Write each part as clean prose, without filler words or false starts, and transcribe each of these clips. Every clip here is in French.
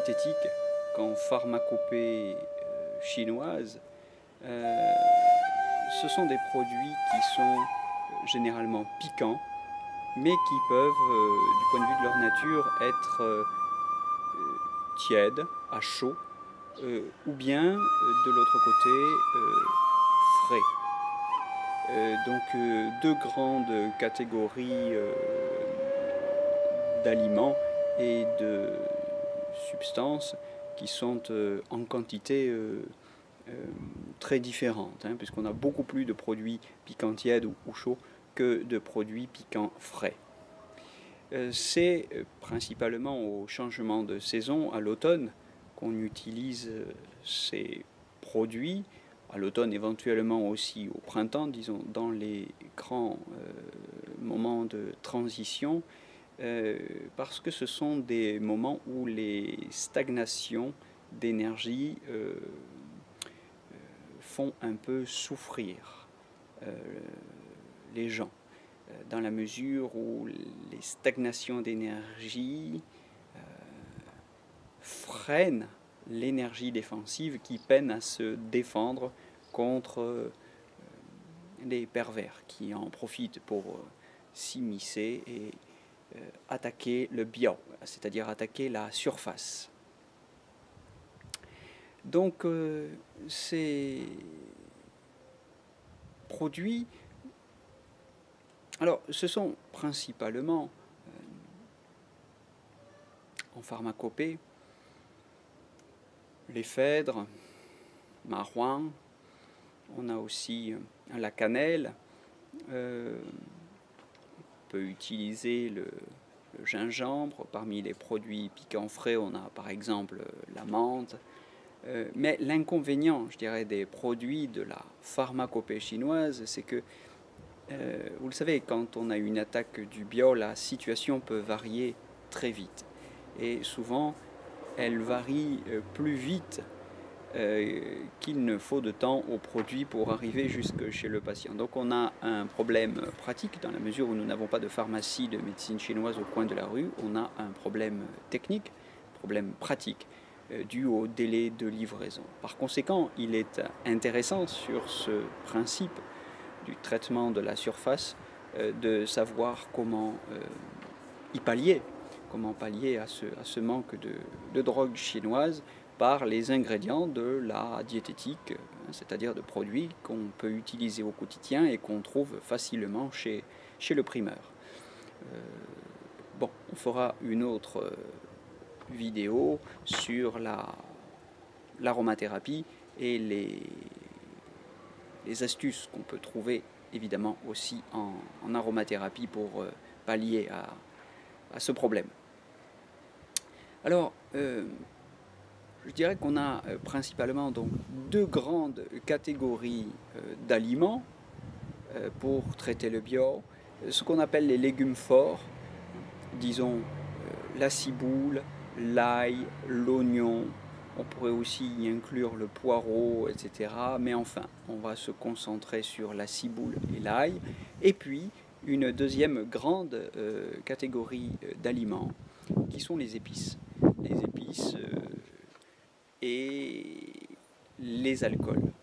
diététique qu'en pharmacopée chinoise, ce sont des produits qui sont généralement piquants, mais qui peuvent, du point de vue de leur nature, être tièdes, à chaud, ou bien, de l'autre côté, frais. Donc deux grandes catégories d'aliments et de substances qui sont en quantité très différentes, hein, puisqu'on a beaucoup plus de produits piquants tièdes ou chauds que de produits piquants frais. C'est principalement au changement de saison, à l'automne, qu'on utilise ces produits, à l'automne éventuellement aussi au printemps, disons dans les grands moments de transition, parce que ce sont des moments où les stagnations d'énergie font un peu souffrir les gens, dans la mesure où les stagnations d'énergie freinent l'énergie défensive qui peine à se défendre contre les pervers qui en profitent pour s'immiscer et attaquer le bio, c'est-à-dire attaquer la surface. Donc ces produits, alors ce sont principalement en pharmacopée les phèdres, maroin, on a aussi la cannelle, on peut utiliser le gingembre. Parmi les produits piquants frais, on a par exemple la menthe. Mais l'inconvénient, je dirais, des produits de la pharmacopée chinoise, c'est que, vous le savez, quand on a une attaque du bio, la situation peut varier très vite. Et souvent, elle varie plus vite qu'il ne faut de temps au produit pour arriver jusque chez le patient. Donc on a un problème pratique dans la mesure où nous n'avons pas de pharmacie de médecine chinoise au coin de la rue. On a un problème technique, problème pratique, dû au délai de livraison. Par conséquent, il est intéressant sur ce principe du traitement de la surface de savoir comment y pallier, comment pallier à ce manque de drogue chinoise par les ingrédients de la diététique, c'est-à-dire de produits qu'on peut utiliser au quotidien et qu'on trouve facilement chez le primeur. Bon, on fera une autre vidéo sur l'aromathérapie et les astuces qu'on peut trouver évidemment aussi en aromathérapie pour pallier à ce problème. Alors, je dirais qu'on a principalement donc deux grandes catégories d'aliments pour traiter le bio. Ce qu'on appelle les légumes forts, disons la ciboule, l'ail, l'oignon, on pourrait aussi y inclure le poireau, etc. Mais enfin, on va se concentrer sur la ciboule et l'ail. Et puis, une deuxième grande catégorie d'aliments qui sont les épices. Les épices et les alcools.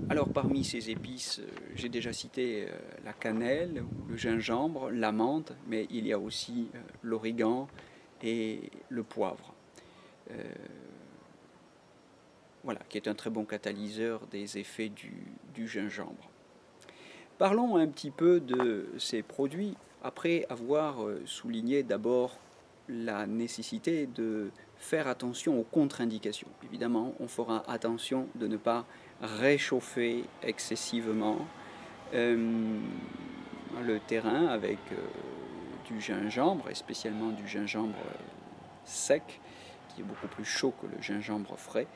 Alors parmi ces épices, j'ai déjà cité la cannelle, le gingembre, la menthe, mais il y a aussi l'origan et le poivre. Voilà, qui est un très bon catalyseur des effets du gingembre. Parlons un petit peu de ces produits, après avoir souligné d'abord la nécessité de faire attention aux contre-indications. Évidemment, on fera attention de ne pas réchauffer excessivement le terrain avec du gingembre, et spécialement du gingembre sec, qui est beaucoup plus chaud que le gingembre frais,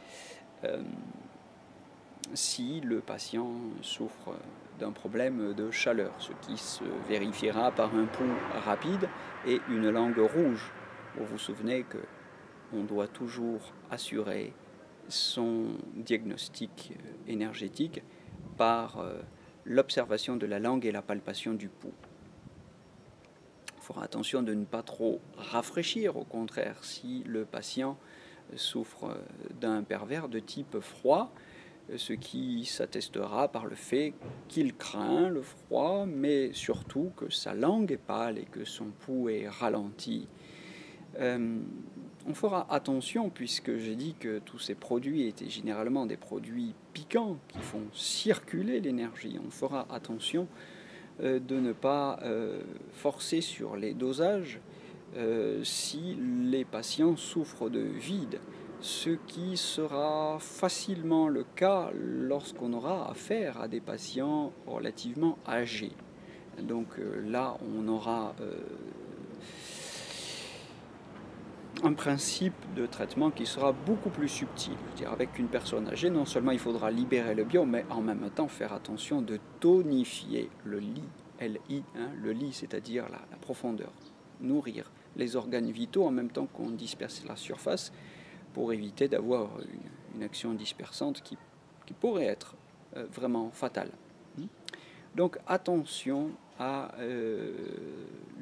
si le patient souffre d'un problème de chaleur, ce qui se vérifiera par un pouls rapide et une langue rouge. Vous vous souvenez qu'on doit toujours assurer son diagnostic énergétique par l'observation de la langue et la palpation du pouls. fera attention de ne pas trop rafraîchir, au contraire, si le patient souffre d'un pervers de type froid, ce qui s'attestera par le fait qu'il craint le froid, mais surtout que sa langue est pâle et que son pouls est ralenti. On fera attention, puisque j'ai dit que tous ces produits étaient généralement des produits piquants qui font circuler l'énergie. On fera attention de ne pas forcer sur les dosages si les patients souffrent de vide, ce qui sera facilement le cas lorsqu'on aura affaire à des patients relativement âgés. Donc là, on aura un principe de traitement qui sera beaucoup plus subtil. Je veux dire, avec une personne âgée, non seulement il faudra libérer le bio, mais en même temps faire attention de tonifier le lit, L-I, le lit, c'est-à-dire la profondeur. Nourrir les organes vitaux en même temps qu'on disperse la surface pour éviter d'avoir une action dispersante qui pourrait être vraiment fatale. Donc attention à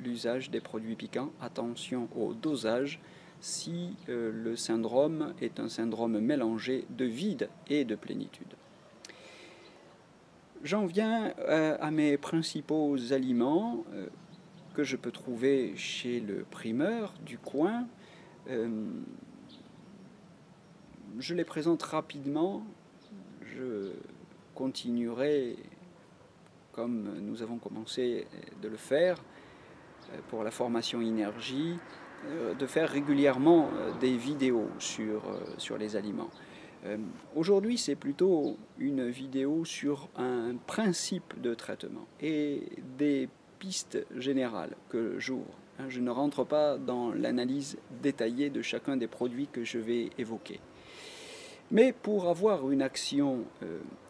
l'usage des produits piquants, attention au dosage si le syndrome est un syndrome mélangé de vide et de plénitude. J'en viens à mes principaux aliments que je peux trouver chez le primeur du coin. Je les présente rapidement, je continuerai comme nous avons commencé de le faire pour la formation énergie, de faire régulièrement des vidéos sur les aliments. Aujourd'hui, c'est plutôt une vidéo sur un principe de traitement et des pistes générales que j'ouvre. Je ne rentre pas dans l'analyse détaillée de chacun des produits que je vais évoquer. Mais pour avoir une action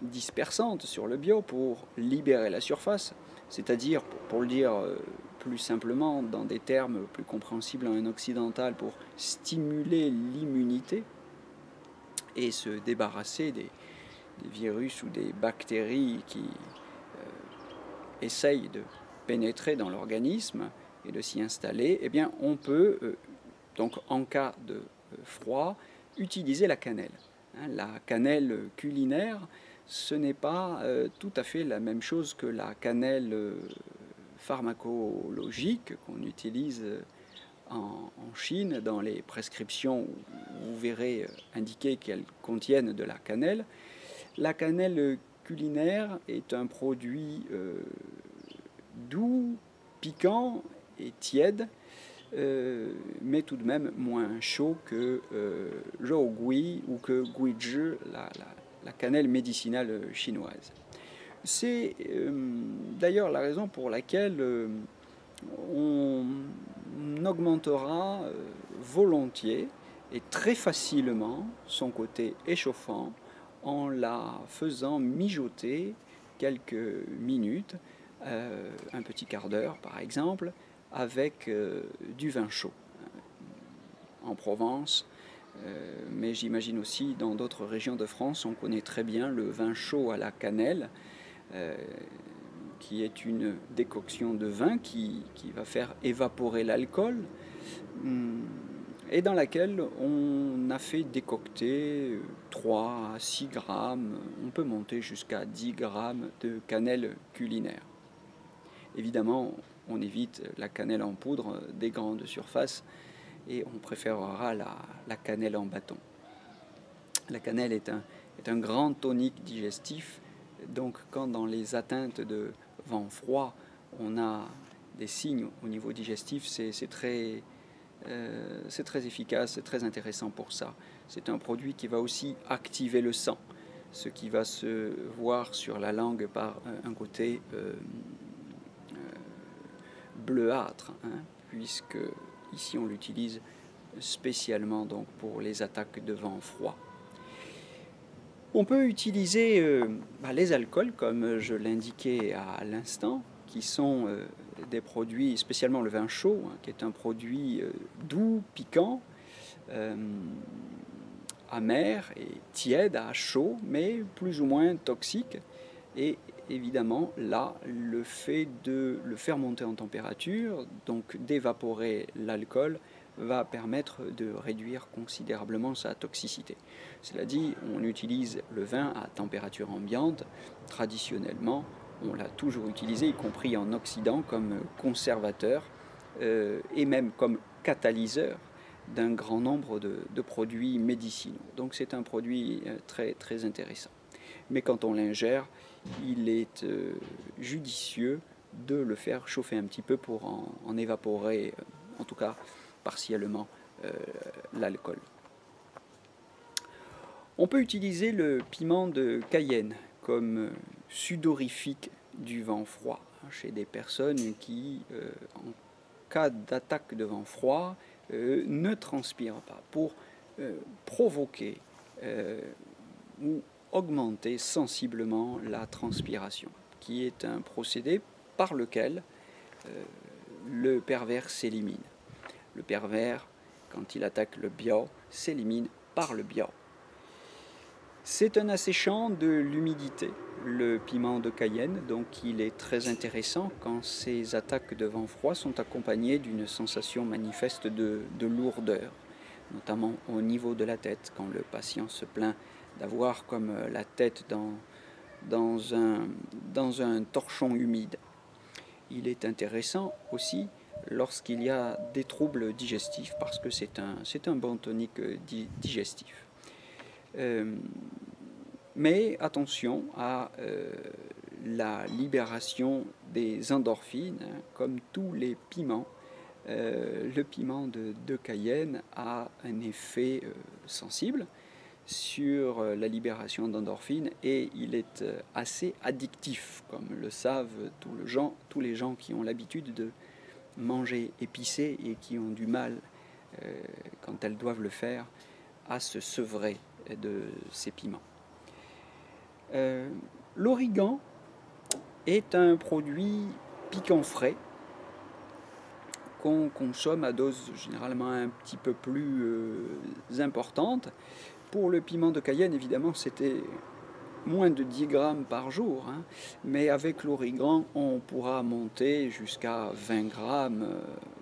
dispersante sur le bio, pour libérer la surface, c'est-à-dire, pour le dire plus simplement, dans des termes plus compréhensibles à un occidental, pour stimuler l'immunité et se débarrasser des virus ou des bactéries qui essayent de pénétrer dans l'organisme et de s'y installer, eh bien, on peut, donc en cas de froid, utiliser la cannelle. La cannelle culinaire, ce n'est pas tout à fait la même chose que la cannelle pharmacologique qu'on utilise en Chine dans les prescriptions où vous verrez indiqué qu'elles contiennent de la cannelle. La cannelle culinaire est un produit doux, piquant et tiède, mais tout de même moins chaud que zhou gui ou que guizhi, la cannelle médicinale chinoise. C'est d'ailleurs la raison pour laquelle on augmentera volontiers et très facilement son côté échauffant en la faisant mijoter quelques minutes, un petit quart d'heure par exemple, avec du vin chaud. En Provence, mais j'imagine aussi dans d'autres régions de France, on connaît très bien le vin chaud à la cannelle, qui est une décoction de vin qui va faire évaporer l'alcool, et dans laquelle on a fait décocter 3 à 6 grammes, on peut monter jusqu'à 10 grammes de cannelle culinaire. Évidemment, on évite la cannelle en poudre des grandes surfaces et on préférera la cannelle en bâton. La cannelle est un grand tonique digestif, donc quand dans les atteintes de vent froid, on a des signes au niveau digestif, c'est très efficace, c'est très intéressant pour ça. C'est un produit qui va aussi activer le sang, ce qui va se voir sur la langue par un côté bleuâtre, puisque ici on l'utilise spécialement donc pour les attaques de vent froid. On peut utiliser les alcools, comme je l'indiquais à l'instant, qui sont des produits, spécialement le vin chaud, qui est un produit doux, piquant, amer et tiède à chaud, mais plus ou moins toxique. Et évidemment, là, le fait de le faire monter en température, donc d'évaporer l'alcool, va permettre de réduire considérablement sa toxicité. Cela dit, on utilise le vin à température ambiante. Traditionnellement, on l'a toujours utilisé, y compris en Occident, comme conservateur et même comme catalyseur d'un grand nombre de produits médicinaux. Donc c'est un produit très, très intéressant. Mais quand on l'ingère, il est judicieux de le faire chauffer un petit peu pour en évaporer, en tout cas partiellement, l'alcool. On peut utiliser le piment de Cayenne comme sudorifique du vent froid chez des personnes qui, en cas d'attaque de vent froid, ne transpirent pas, pour provoquer ou augmenter sensiblement la transpiration, qui est un procédé par lequel le pervers s'élimine. Le pervers, quand il attaque le biao, s'élimine par le biao. C'est un asséchant de l'humidité, le piment de Cayenne, donc il est très intéressant quand ces attaques de vent froid sont accompagnées d'une sensation manifeste de lourdeur, notamment au niveau de la tête, quand le patient se plaint d'avoir comme la tête dans un torchon humide. Il est intéressant aussi lorsqu'il y a des troubles digestifs, parce que c'est un bon tonique digestif. Mais attention à la libération des endorphines, comme tous les piments. Le piment de Cayenne a un effet sensible sur la libération d'endorphines et il est assez addictif, comme le savent tous les gens qui ont l'habitude de manger épicé et qui ont du mal, quand elles doivent le faire, à se sevrer de ces piments. L'origan est un produit piquant frais qu'on consomme à dose généralement un petit peu plus importante. Pour le piment de Cayenne, évidemment, c'était moins de 10 grammes par jour, hein, mais avec l'origan, on pourra monter jusqu'à 20 grammes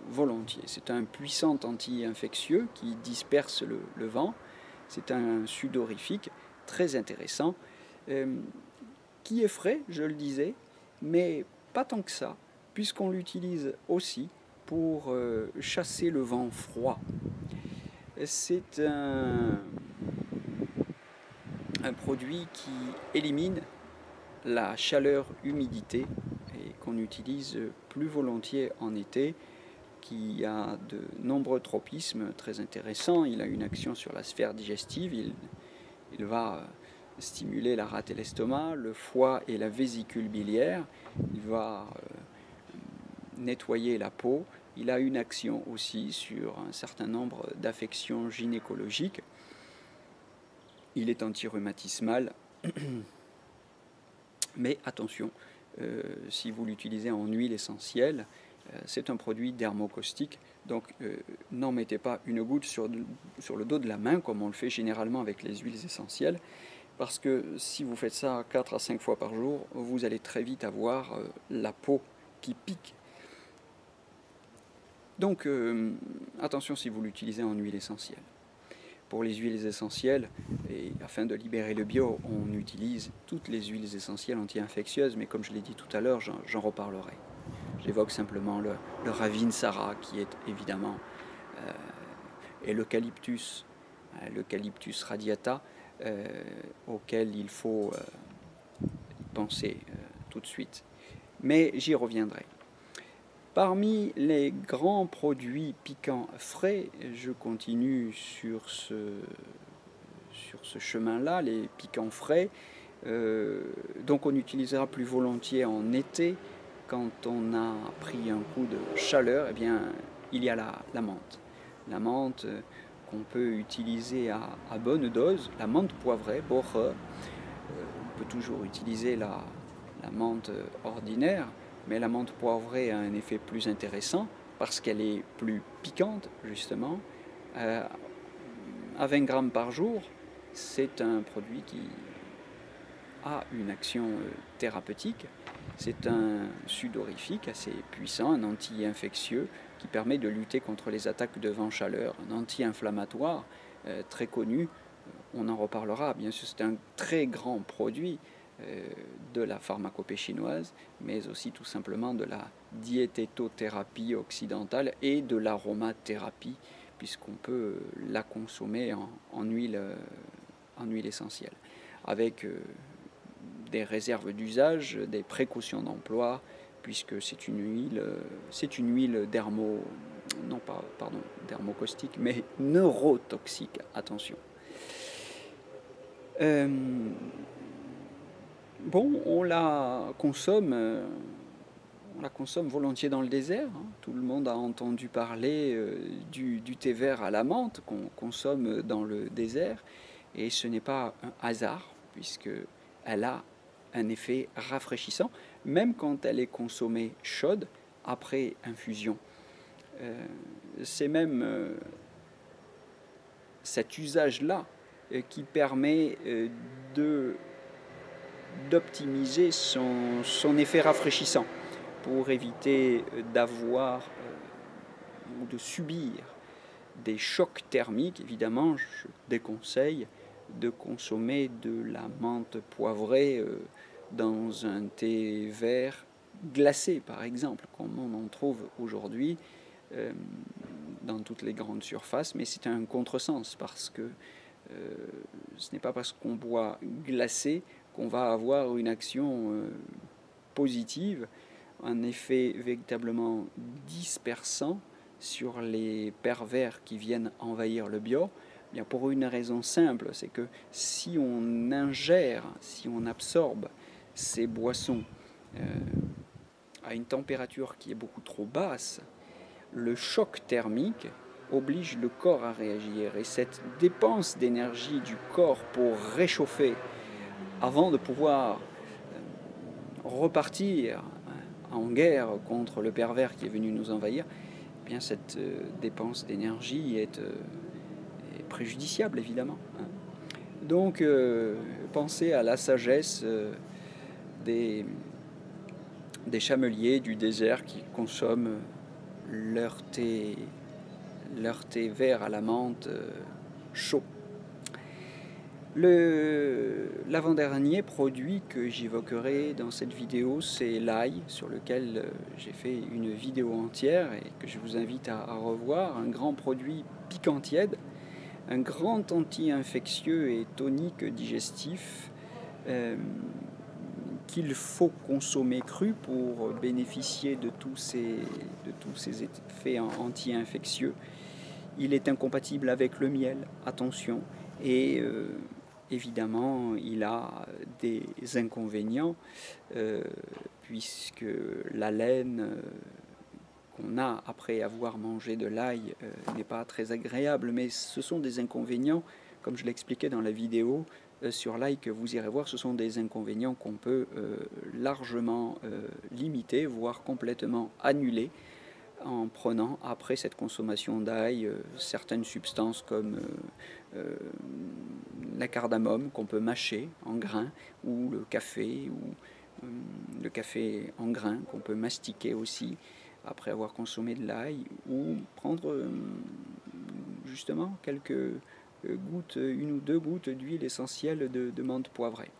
volontiers. C'est un puissant anti-infectieux qui disperse le vent. C'est un sudorifique très intéressant, qui est frais, je le disais, mais pas tant que ça, puisqu'on l'utilise aussi pour chasser le vent froid. C'est un produit qui élimine la chaleur-humidité et qu'on utilise plus volontiers en été, qui a de nombreux tropismes très intéressants. Il a une action sur la sphère digestive, il va stimuler la rate et l'estomac, le foie et la vésicule biliaire, il va nettoyer la peau, il a une action aussi sur un certain nombre d'affections gynécologiques, il est antirhumatismal, mais attention, si vous l'utilisez en huile essentielle, c'est un produit dermocaustique, donc n'en mettez pas une goutte sur le dos de la main comme on le fait généralement avec les huiles essentielles, parce que si vous faites ça 4 à 5 fois par jour, vous allez très vite avoir la peau qui pique. Donc attention si vous l'utilisez en huile essentielle. Pour les huiles essentielles, et afin de libérer le bio, on utilise toutes les huiles essentielles anti-infectieuses, mais comme je l'ai dit tout à l'heure, j'en reparlerai. J'évoque simplement le Ravinsara, qui est évidemment, et l'eucalyptus radiata, auquel il faut penser tout de suite. Mais j'y reviendrai. Parmi les grands produits piquants frais, je continue sur ce chemin-là, les piquants frais. Donc on utilisera plus volontiers en été, quand on a pris un coup de chaleur, eh bien, il y a la menthe. La menthe qu'on peut utiliser à bonne dose, la menthe poivrée, Boche. On peut toujours utiliser la menthe ordinaire, mais la menthe poivrée a un effet plus intéressant parce qu'elle est plus piquante, justement. À 20 grammes par jour, c'est un produit a une action thérapeutique. C'est un sudorifique assez puissant, un anti-infectieux qui permet de lutter contre les attaques de vent-chaleur, un anti-inflammatoire très connu. On en reparlera, bien sûr, c'est un très grand produit de la pharmacopée chinoise, mais aussi tout simplement de la diététothérapie occidentale et de l'aromathérapie, puisqu'on peut la consommer en huile essentielle, avec des réserves d'usage, des précautions d'emploi, puisque c'est une huile dermocaustique, mais neurotoxique, attention. Bon, on la consomme volontiers dans le désert. Hein. Tout le monde a entendu parler du thé vert à la menthe qu'on consomme dans le désert. Et ce n'est pas un hasard, puisqu'elle a un effet rafraîchissant, même quand elle est consommée chaude, après infusion. C'est même cet usage-là qui permet d'optimiser son effet rafraîchissant pour éviter d'avoir ou de subir des chocs thermiques. Évidemment, je déconseille de consommer de la menthe poivrée dans un thé vert glacé, par exemple, comme on en trouve aujourd'hui dans toutes les grandes surfaces, mais c'est un contresens parce que ce n'est pas parce qu'on boit glacé qu'on va avoir une action positive, un effet véritablement dispersant sur les pervers qui viennent envahir le bio. Bien, pour une raison simple, c'est que si on ingère, si on absorbe ces boissons à une température qui est beaucoup trop basse, le choc thermique oblige le corps à réagir. Et cette dépense d'énergie du corps pour réchauffer avant de pouvoir repartir en guerre contre le pervers qui est venu nous envahir, eh bien cette dépense d'énergie est préjudiciable, évidemment. Donc, pensez à la sagesse des chameliers du désert qui consomment leur thé vert à la menthe chaud. L'avant-dernier produit que j'évoquerai dans cette vidéo, c'est l'ail, sur lequel j'ai fait une vidéo entière et que je vous invite à revoir. Un grand produit piquant tiède, un grand anti-infectieux et tonique digestif qu'il faut consommer cru pour bénéficier de tous ces effets anti-infectieux. Il est incompatible avec le miel, attention, et évidemment, il a des inconvénients, puisque la laine qu'on a après avoir mangé de l'ail n'est pas très agréable, mais ce sont des inconvénients, comme je l'expliquais dans la vidéo sur l'ail que vous irez voir, ce sont des inconvénients qu'on peut largement limiter, voire complètement annuler, en prenant après cette consommation d'ail certaines substances comme la cardamome qu'on peut mâcher en grains, ou le café en grains qu'on peut mastiquer aussi après avoir consommé de l'ail, ou prendre justement quelques gouttes, une ou deux gouttes d'huile essentielle de menthe poivrée.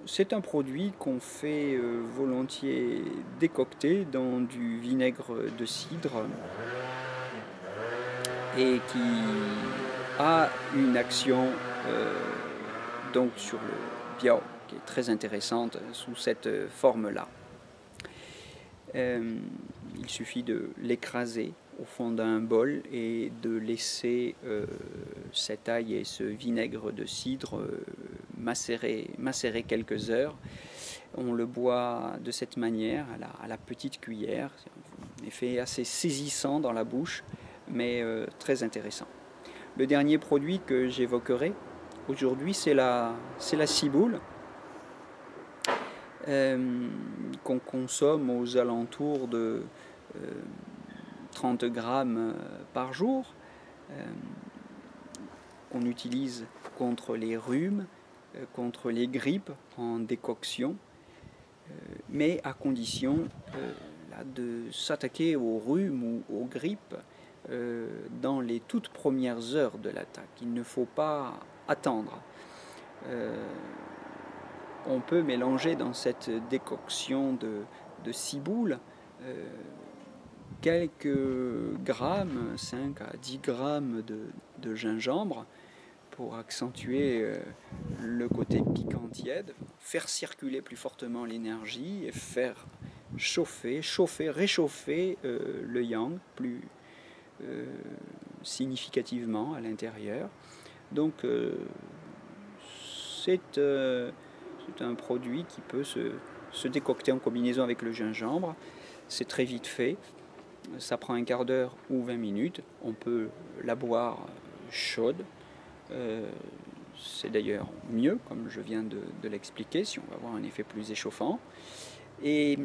C'est un produit qu'on fait volontiers décocter dans du vinaigre de cidre et qui a une action donc sur le bio qui est très intéressante sous cette forme-là. Il suffit de l'écraser au fond d'un bol et de laisser cet ail et ce vinaigre de cidre macérer quelques heures. On le boit de cette manière, à la petite cuillère. C'est un effet assez saisissant dans la bouche, mais très intéressant. Le dernier produit que j'évoquerai aujourd'hui, c'est la ciboule, qu'on consomme aux alentours de 30 grammes par jour. qu'on utilise contre les rhumes, contre les grippes en décoction, mais à condition de s'attaquer aux rhumes ou aux grippes dans les toutes premières heures de l'attaque. Il ne faut pas attendre. On peut mélanger dans cette décoction de ciboule quelques grammes, 5 à 10 grammes de gingembre pour accentuer le côté piquant tiède, faire circuler plus fortement l'énergie et faire chauffer, réchauffer le yang plus significativement à l'intérieur. Donc c'est un produit qui peut se décocter en combinaison avec le gingembre. C'est très vite fait, ça prend un quart d'heure ou 20 minutes. On peut la boire chaude. C'est d'ailleurs mieux, comme je viens de l'expliquer, si on va avoir un effet plus échauffant. Et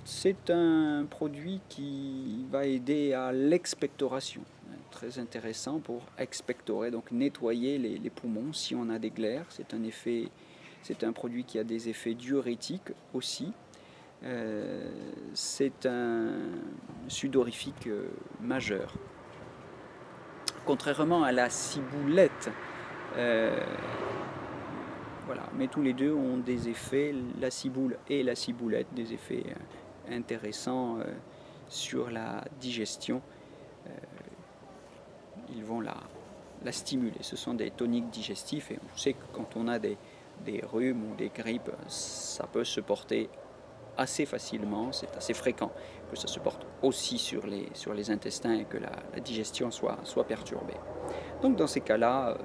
c'est un produit qui va aider à l'expectoration. Très intéressant pour expectorer, donc nettoyer les poumons si on a des glaires. C'est un produit qui a des effets diurétiques aussi. C'est un sudorifique majeur. Contrairement à la ciboulette, voilà, mais tous les deux ont des effets, la ciboule et la ciboulette, des effets intéressants sur la digestion. Ils vont la stimuler. Ce sont des toniques digestifs et on sait que quand on a des rhumes ou des grippes, ça peut se porter assez facilement, c'est assez fréquent que ça se porte aussi sur les intestins et que la digestion soit perturbée. Donc dans ces cas-là,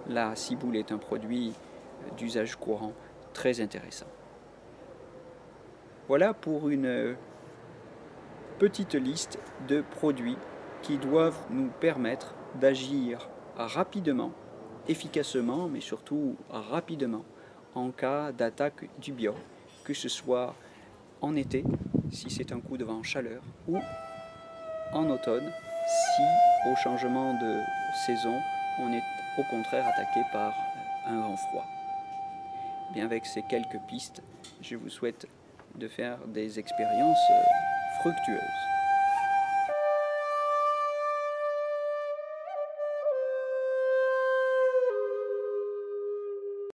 la ciboule est un produit d'usage courant très intéressant. Voilà pour une petite liste de produits qui doivent nous permettre d'agir rapidement, efficacement, mais surtout rapidement en cas d'attaque du bio, que ce soit en été, si c'est un coup de vent chaleur, ou en automne, si au changement de saison, on est au contraire attaqué par un vent froid. Bien, avec ces quelques pistes, je vous souhaite de faire des expériences fructueuses.